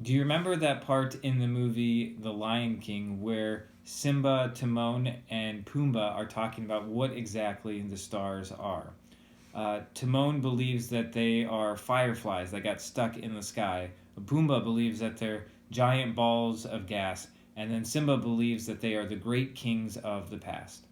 Do you remember that part in the movie The Lion King where Simba, Timon, and Pumbaa are talking about what exactly the stars are? Timon believes that they are fireflies that got stuck in the sky. Pumbaa believes that they're giant balls of gas. And then Simba believes that they are the great kings of the past.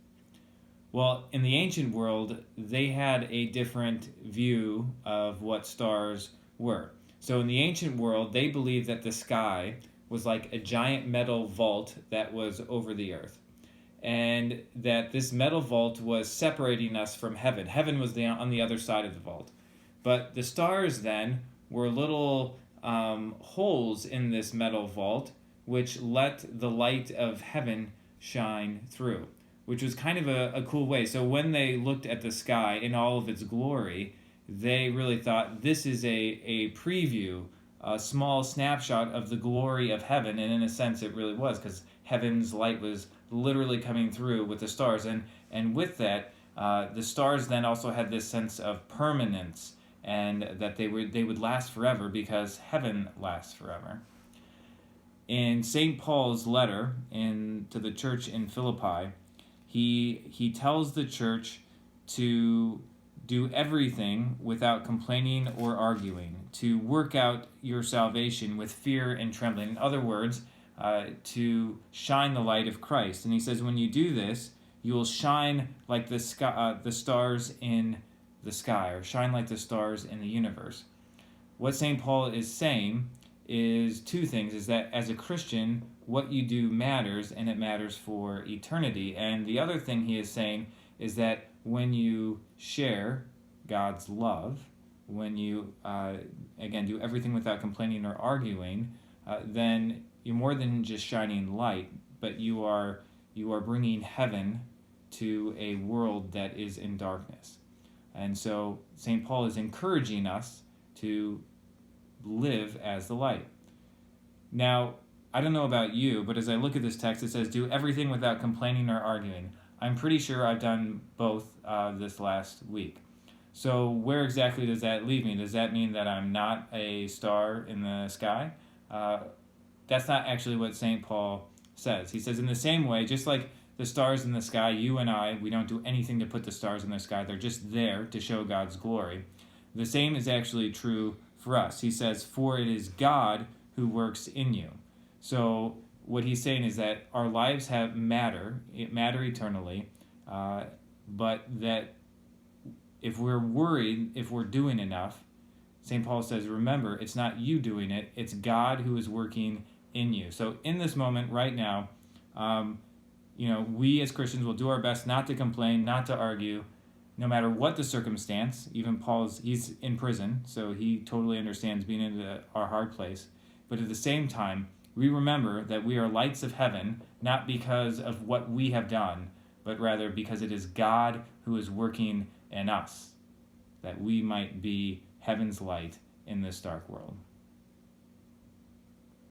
Well, in the ancient world, they had a different view of what stars were. So in the ancient world, they believed that the sky was like a giant metal vault that was over the earth. And that this metal vault was separating us from heaven. Heaven was on the other side of the vault. But the stars then were little holes in this metal vault which let the light of heaven shine through, which was kind of a cool way. So when they looked at the sky in all of its glory, they really thought this is a preview, a small snapshot of the glory of heaven. And in a sense, it really was, because heaven's light was literally coming through with the stars. And with that, the stars then also had this sense of permanence, and that they would last forever because heaven lasts forever. In St. Paul's letter to the church in Philippi, he tells the church to do everything without complaining or arguing, to work out your salvation with fear and trembling. In other words, to shine the light of Christ. And he says, when you do this, you will shine like the stars in the sky, or shine like the stars in the universe. What St. Paul is saying is two things, is that as a Christian, what you do matters, and it matters for eternity. And the other thing he is saying is that when you share God's love, when you, again, do everything without complaining or arguing, then you're more than just shining light, but you are bringing heaven to a world that is in darkness. And so St. Paul is encouraging us to live as the light. Now, I don't know about you, but as I look at this text, it says, do everything without complaining or arguing. I'm pretty sure I've done both this last week. So where exactly does that leave me? Does that mean that I'm not a star in the sky? That's not actually what St. Paul says. He says, in the same way, just like the stars in the sky, you and I, we don't do anything to put the stars in the sky. They're just there to show God's glory. The same is actually true for us. He says, for it is God who works in you. So what he's saying is that our lives matter eternally, but that if we're worried, if we're doing enough, St. Paul says, remember, it's not you doing it, it's God who is working in you. So in this moment right now, we as Christians will do our best not to complain, not to argue, no matter what the circumstance. Even he's in prison, so he totally understands being in our hard place. But at the same time, we remember that we are lights of heaven, not because of what we have done, but rather because it is God who is working in us, that we might be heaven's light in this dark world.